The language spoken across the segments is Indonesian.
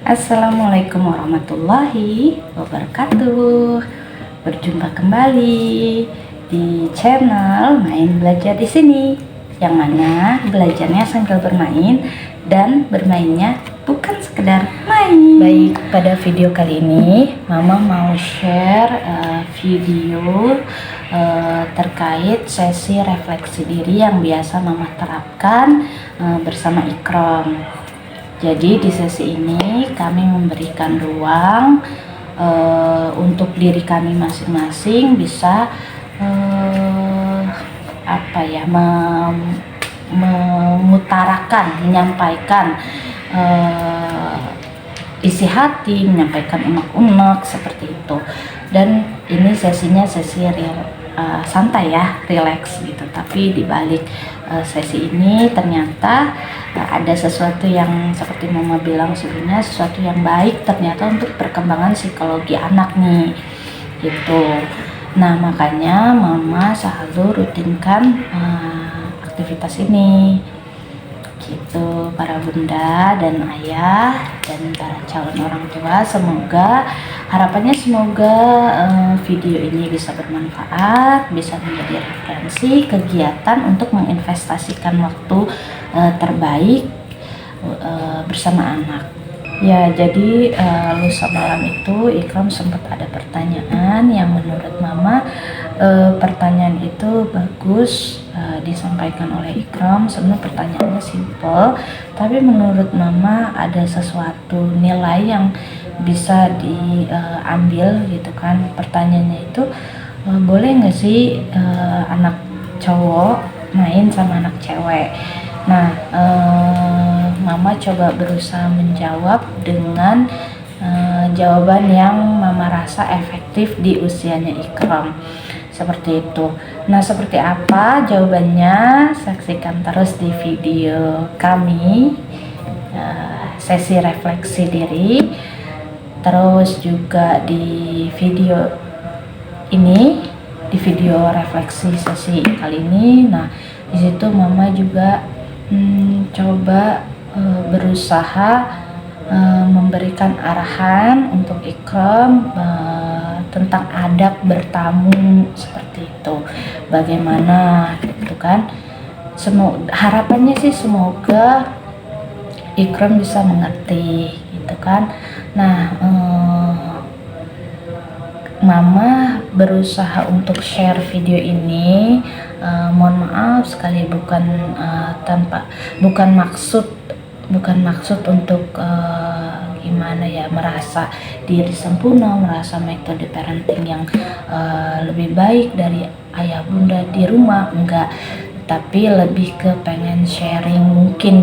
Assalamualaikum warahmatullahi wabarakatuh. Berjumpa kembali di channel Main Belajar di sini, yang mana belajarnya sambil bermain dan bermainnya bukan sekedar main. Baik, pada video kali ini Mama mau share video terkait sesi refleksi diri yang biasa Mama terapkan bersama Ikrom. Jadi di sesi ini kami memberikan ruang untuk diri kami masing-masing bisa mengutarakan, menyampaikan isi hati, menyampaikan unek-unek seperti itu. Dan ini sesinya sesi santai ya, relax gitu. Tapi di balik sesi ini ternyata ada sesuatu yang seperti Mama bilang sebelumnya, sesuatu yang baik ternyata untuk perkembangan psikologi anak nih gitu. Nah, makanya Mama selalu rutinkan aktivitas ini gitu, para bunda dan ayah dan para calon orang tua. Harapannya semoga video ini bisa bermanfaat, bisa menjadi referensi kegiatan untuk menginvestasikan waktu terbaik bersama anak. Ya, jadi lusa malam itu Ikram sempat ada pertanyaan yang menurut Mama pertanyaan itu bagus disampaikan oleh Ikram. Sebenarnya pertanyaannya simple, tapi menurut Mama ada sesuatu nilai yang bisa diambil gitu kan. Pertanyaannya itu boleh nggak sih anak cowok main sama anak cewek? Nah, Mama coba berusaha menjawab dengan jawaban yang Mama rasa efektif di usianya Ikram. Seperti itu. Nah, seperti apa jawabannya? Saksikan terus di video kami, sesi refleksi diri. Terus juga di video ini, di video refleksi sesi kali ini. Nah, di situ Mama juga coba berusaha memberikan arahan untuk Ikram tentang adab bertamu seperti itu. Bagaimana gitu kan? Harapannya sih semoga Ikram bisa mengerti gitu kan. Nah, Mama berusaha untuk share video ini. Mohon maaf sekali, bukan maksud untuk gimana ya, merasa diri sempurna, merasa metode parenting yang lebih baik dari ayah bunda di rumah, enggak, tapi lebih ke pengen sharing. Mungkin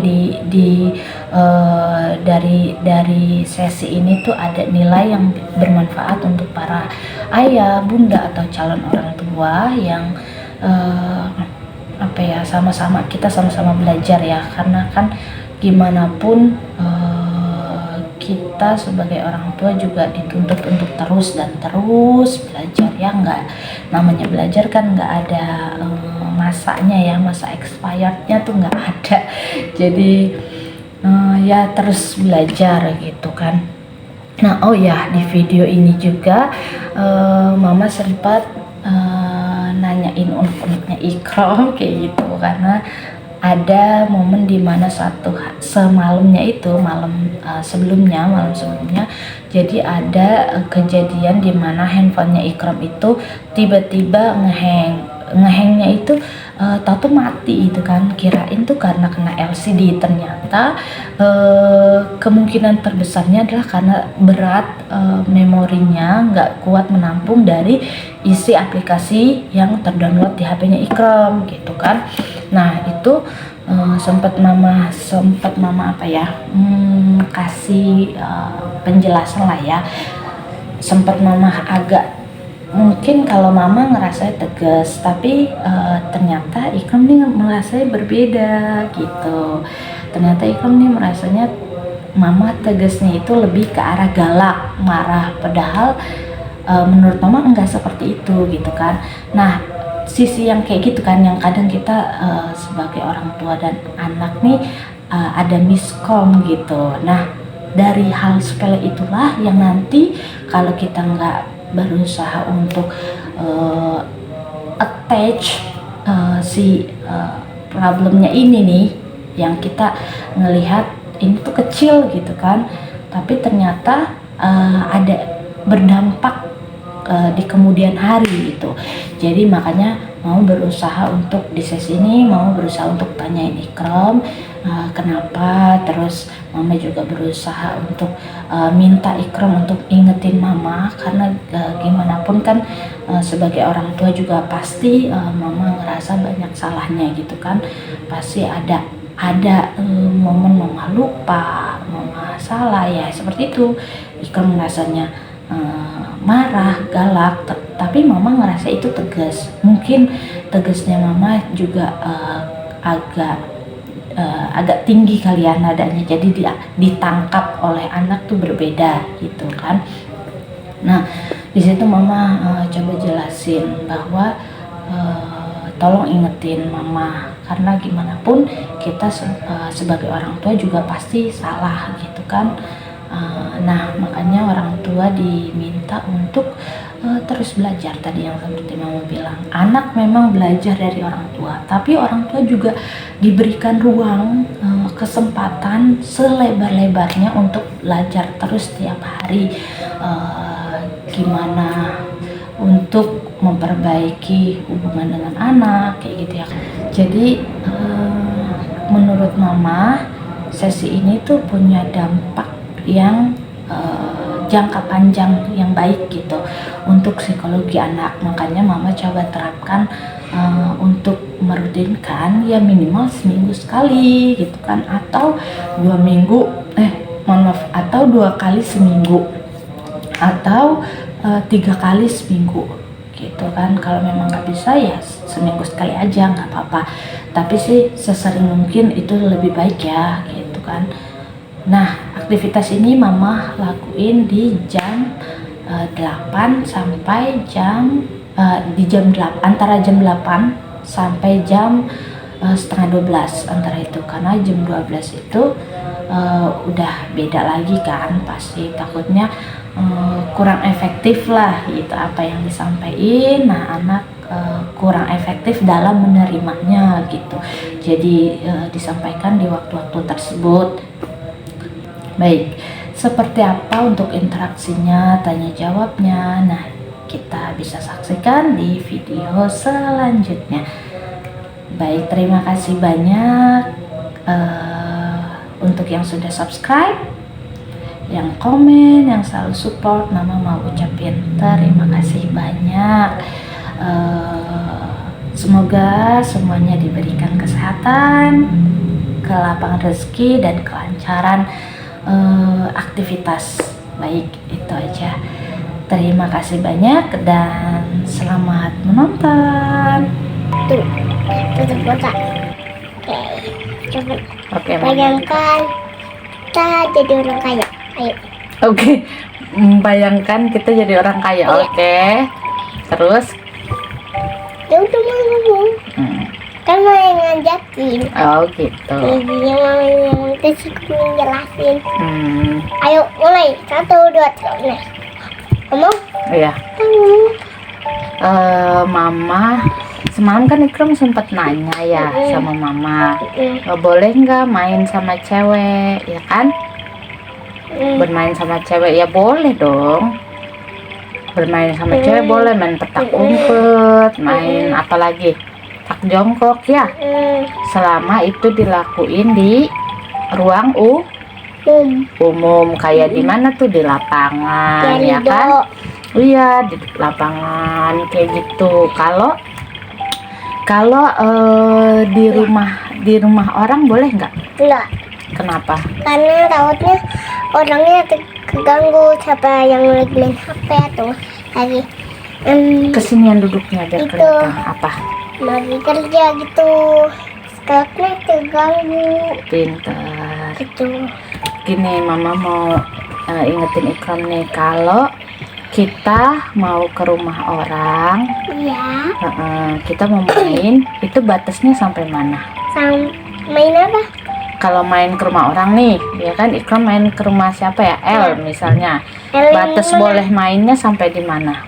dari sesi ini tuh ada nilai yang bermanfaat untuk para ayah bunda atau calon orang tua yang kita sama-sama belajar ya, karena kan gimana pun kita sebagai orang tua juga dituntut untuk terus belajar ya. Nggak, namanya belajar kan nggak ada masanya ya, masa expirednya tuh nggak ada. Jadi ya terus belajar gitu kan. Nah, oh ya, di video ini juga Mama sempat nanyain unek-uneknya Ikram kayak gitu, karena ada momen dimana malam sebelumnya jadi ada kejadian dimana handphonenya Ikram itu tiba-tiba ngehangnya itu tahu mati itu kan. Kirain tuh karena kena LCD, ternyata kemungkinan terbesarnya adalah karena berat memorinya nggak kuat menampung dari isi aplikasi yang terdownload di HP-nya Ikram gitu kan. Nah, itu sempat mama kasih penjelasan lah ya. Sempat Mama agak, mungkin kalau Mama ngerasa tegas, tapi ternyata Ikram nih merasa berbeda gitu. Ternyata Ikram nih merasanya Mama tegasnya itu lebih ke arah galak, marah, padahal menurut Mama enggak seperti itu gitu kan. Nah, sisi yang kayak gitu kan, yang kadang kita sebagai orang tua dan anak nih ada miskom gitu. Nah, dari hal sepele itulah yang nanti kalau kita nggak berusaha untuk attach si problemnya ini nih, yang kita ngelihat ini tuh kecil gitu kan, tapi ternyata ada berdampak di kemudian hari gitu. Jadi makanya mau berusaha untuk di sesi ini mau berusaha untuk tanyain Ikram kenapa, terus mama juga berusaha untuk minta Ikram untuk ingetin mama, karena gimana pun kan sebagai orang tua juga pasti mama ngerasa banyak salahnya gitu kan, pasti ada momen mama lupa, mama salah ya seperti itu. Ikram rasanya marah, galak, tapi mama ngerasa itu tegas. Mungkin tegasnya mama juga agak tinggi kali ya nadanya, jadi dia ditangkap oleh anak tuh berbeda gitu kan. Nah di situ mama coba jelasin bahwa tolong ingetin mama, karena gimana pun kita sebagai orang tua juga pasti salah gitu kan. Nah makanya orang tua diminta untuk terus belajar. Tadi yang seperti mama bilang, anak memang belajar dari orang tua, tapi orang tua juga diberikan ruang, kesempatan selebar-lebarnya untuk belajar terus tiap hari, gimana untuk memperbaiki hubungan dengan anak kayak gitu ya. Jadi menurut mama sesi ini tuh punya dampak yang jangka panjang yang baik gitu untuk psikologi anak. Makanya mama coba terapkan untuk merutinkan ya minimal seminggu sekali gitu kan, atau 2 kali seminggu, atau 3 kali seminggu gitu kan. Kalau memang nggak bisa ya seminggu sekali aja nggak apa-apa, tapi sih sesering mungkin itu lebih baik ya gitu kan. Nah aktivitas ini mama lakuin di jam 8 sampai antara jam 8 sampai jam setengah 12 antara itu, karena jam 12 itu udah beda lagi kan, pasti takutnya kurang efektif lah gitu apa yang disampaikan. Nah anak kurang efektif dalam menerimanya gitu, jadi disampaikan di waktu-waktu tersebut. Baik, seperti apa untuk interaksinya, tanya jawabnya? Nah, kita bisa saksikan di video selanjutnya. Baik, terima kasih banyak untuk yang sudah subscribe, yang komen, yang selalu support. Mama mau ucapin terima kasih banyak. Semoga semuanya diberikan kesehatan, kelapangan rezeki, dan kelancaran aktivitas. Baik, itu aja. Terima kasih banyak dan selamat menonton. Tuh, tutup mata. Oke, coba. Oke, Bayangkan kita jadi orang kaya. Ayo. Oke, bayangkan kita jadi orang kaya. Iya. Oke, terus Ya udah mau ngomong. Kan mau yang ngajakin. oh gitu. Iya, mau terus aku ngejelasin. Hmm, Ayo mulai 1, 2, 3 mulai. Ngomong? iya. Ngomong. Mama semalam kan Ikram sempat nanya ya sama mama, boleh nggak main sama cewek, ya kan? Bermain sama cewek ya boleh dong. Bermain sama cewek boleh, main petak umpet, main apa lagi, tak jongkok ya, selama itu dilakuin di ruang umum kayak di mana tuh, di lapangan ya kan. Iya, di lapangan kayak gitu. Kalau di rumah orang boleh nggak? Enggak, Kenapa? karena takutnya orangnya keganggu, siapa yang lagi main HP atau lagi Kesinian duduknya biar Itu. kelihatan apa? lagi kerja gitu, takutnya terganggu Pintar. gitu. Gini, mama mau ingetin Ikram nih, kalau kita mau ke rumah orang, Iya, kita mau main, itu batasnya sampai mana? main apa? kalau main ke rumah orang nih, ya kan Ikram main ke rumah siapa ya? El misalnya. El Batas yang mana? boleh mainnya sampai di mana?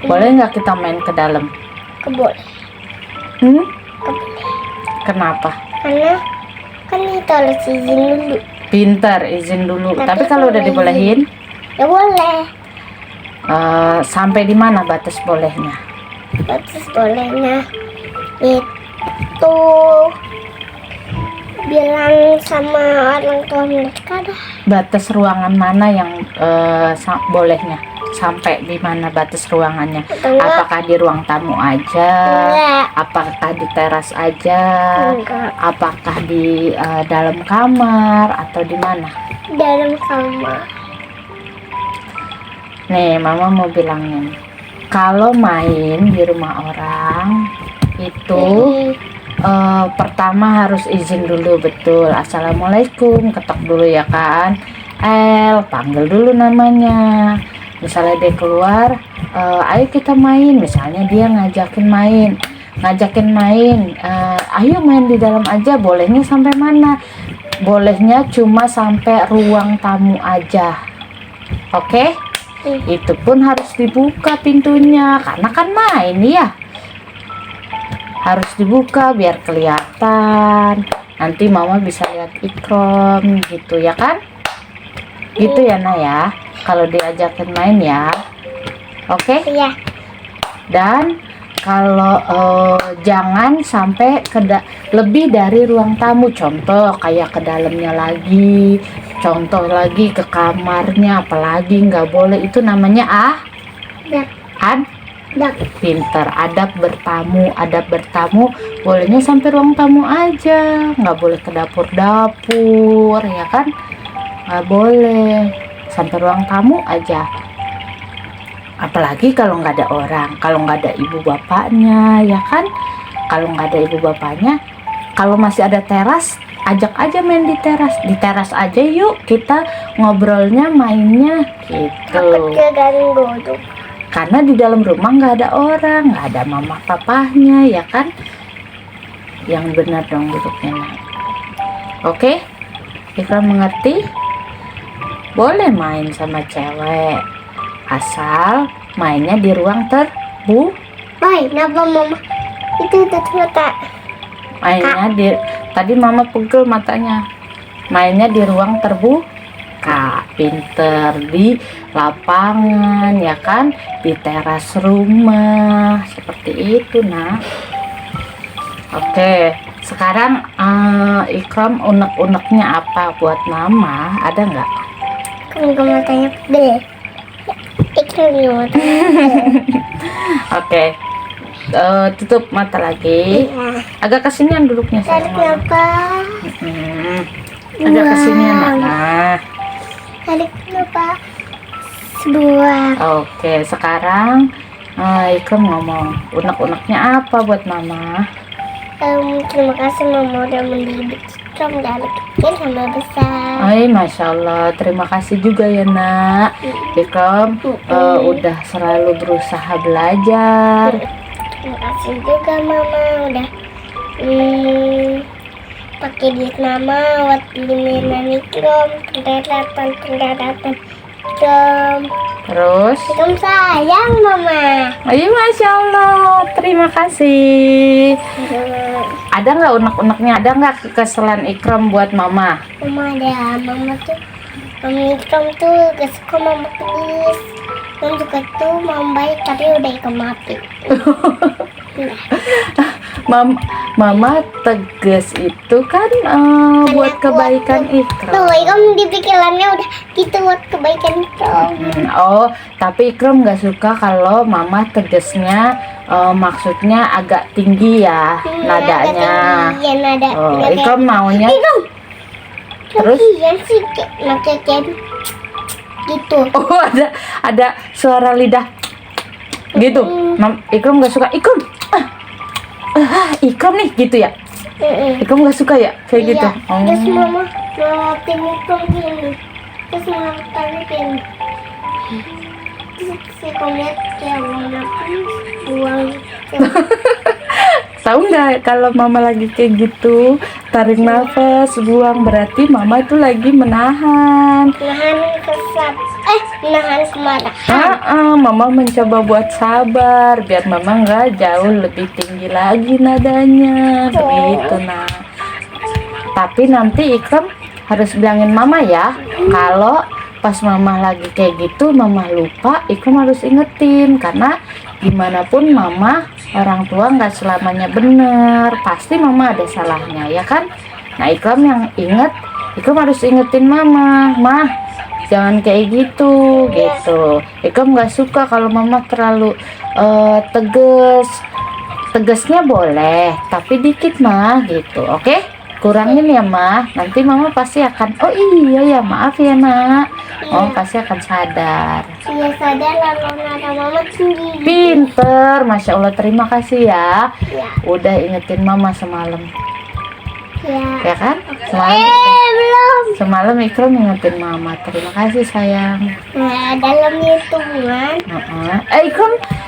Boleh nggak kita main ke dalam? Boleh. Hmm? Boleh. Kenapa? Karena kan itu harus izin dulu. Pintar, izin dulu. Tapi Tapi kalau udah boleh dibolehin, Ya boleh. sampai di mana batas bolehnya? Batas bolehnya itu bilang sama orang tua mereka dah. Batas ruangan mana yang bolehnya? Sampai di mana batas ruangannya? Atau enggak? Apakah di ruang tamu aja? Enggak. Apakah di teras aja? Enggak. Apakah di dalam kamar atau di mana? Dalam kamar. Nih, Mama mau bilangin. Kalau main di rumah orang itu pertama harus izin dulu, betul. Assalamualaikum, ketok dulu ya kan. El, panggil dulu namanya. Misalnya dia keluar, ayo kita main. Misalnya dia ngajakin main, ayo main di dalam aja. Bolehnya sampai mana? Bolehnya cuma sampai ruang tamu aja. Oke? Itu pun harus dibuka pintunya, karena kan main ya. Harus dibuka biar kelihatan. Nanti Mama bisa lihat Ikram gitu ya kan? Gitu ya Naya. Kalau diajakin main ya. Oke? Iya. Dan kalau jangan sampai lebih dari ruang tamu. Contoh kayak ke dalamnya lagi. Contoh lagi ke kamarnya. Apalagi nggak boleh. Itu namanya pinter. Adab bertamu bolehnya sampai ruang tamu aja, nggak boleh ke dapur ya kan, nggak boleh, sampai ruang tamu aja. Apalagi kalau nggak ada orang, kalau nggak ada ibu bapaknya ya kan. Kalau nggak ada ibu bapaknya, kalau masih ada teras, ajak aja main di teras aja yuk, kita ngobrolnya mainnya gitu. Takut keganggu tuh. Karena di dalam rumah nggak ada orang, nggak ada mama papahnya ya kan. Yang benar dong duduknya Nak. Oke, Ikram mengerti. Boleh main sama cewek, asal mainnya di ruang terbuka. Baik, kenapa mama itu mata? Mainnya tadi Mama pegel matanya. Mainnya di ruang terbuka. Pinter, di lapangan ya kan, di teras rumah, seperti itu Nak. Oke, sekarang Ikram unek-uneknya apa buat Mama, ada nggak? Kan juga matanya pegel. Ikram juga matanya pegel. Oke, tutup mata lagi. Iya. Agak kesinian duduknya Tadi sayang. kenapa? Agak kesinian Wow. Nak. Tadi kenapa? Sebuah. Oke, sekarang Ikram ngomong unek-uneknya apa buat Mama. Terima kasih mama udah mendidik Ikram dari kecil sampai besar. Masya Allah, terima kasih juga ya Nak. Ikram udah selalu berusaha belajar. Terima kasih juga mama udah pakai duit mama buat beli mainan Ikram, peralatan Ikram. Terus, Ikram sayang mama. Masya Allah, terima kasih. Ada nggak unek-uneknya? Ada nggak kekesalan Ikram buat Mama? Mama ada, mama Ikram tuh gak suka mama pedes. Ikram juga tuh mama baik tapi udah Ikram mati. Mama tegas itu kan buat kebaikan Ikram. Tuh Ikram di pikirannya udah gitu buat kebaikan Ikram. Tapi Ikram nggak suka kalau Mama tegasnya maksudnya agak tinggi ya nadanya. Iya nada. Ikram maunya. Ikram. Terus? Iya sih kayak gitu. Oh, ada suara lidah gitu. Ikram nggak suka. Ikram nih gitu ya. Ikram nggak suka ya kayak gitu. Terus mama Ikram gini. Terus mama tanya gini. Terus saya lihat kayak warna buang. Tahu nggak kalau mama lagi kayak gitu, tarik nafas, buang, berarti mama itu lagi menahan. Menahan menahan kemarahan. Mama mencoba buat sabar biar mama nggak jauh lebih tinggi lagi nadanya, begitu nah. Tapi nanti Ikram harus bilangin mama ya, kalau pas mama lagi kayak gitu, mama lupa, Ikram harus ingetin, karena gimana pun mama, orang tua nggak selamanya bener, pasti mama ada salahnya ya kan. Nah Ikram yang inget, Ikram harus ingetin mama, mah jangan kayak gitu. Ikram nggak suka kalau mama terlalu tegesnya boleh, tapi dikit mah gitu, oke? Kurangin ya mah, nanti mama pasti akan, oh iya ya maaf ya nak, mama pasti akan sadar. Iya sadar, lalu nada mama tinggi. Pinter, Masya Allah, terima kasih ya, Ya. udah ingetin mama semalam, Ya. ya kan? Belum. Semalam Ikram ingetin mama, terima kasih sayang. Nah, dalam hitungan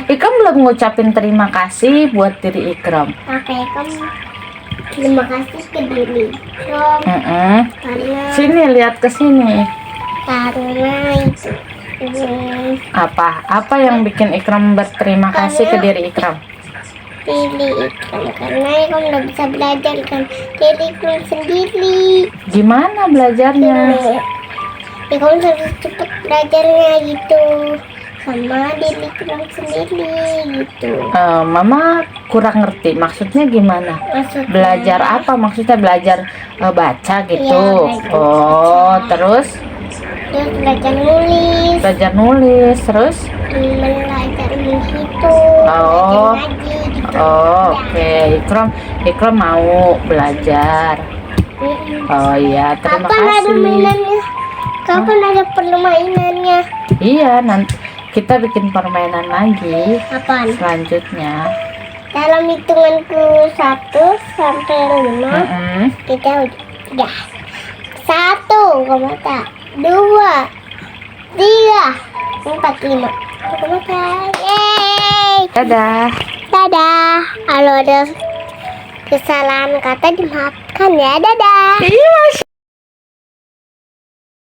Ikram belum ngucapin terima kasih buat diri Ikram. pakai kamu. Terima kasih ke diri Ikram karena Sini, lihat ke sini. itu Apa yang bikin Ikram berterima kasih ke diri Ikram? diri Ikram karena Ikram udah bisa belajar kan diri Ikram sendiri. Gimana belajarnya? Ikram harus cepet belajarnya gitu sama diri Ikram sendiri gitu. Mama kurang ngerti maksudnya gimana? Maksudnya Belajar apa? Maksudnya belajar baca gitu. Iya, belajar Oh, baca. terus belajar nulis, belajar nulis, terus belajar menghitung, Oh. belajar ngaji gitu. oke. Ikram mau belajar. Oh iya, terima Kapan ada kasih. mainannya? Kapan ada permainannya? Iya, nanti kita bikin permainan lagi Kapan? selanjutnya. Dalam hitunganku 1 sampai 5 kita udah 1, 2, 3, 4, 5. Yeay! Dadah. Dadah. Kalau ada kesalahan kata dimaafkan ya. Dadah. Iya.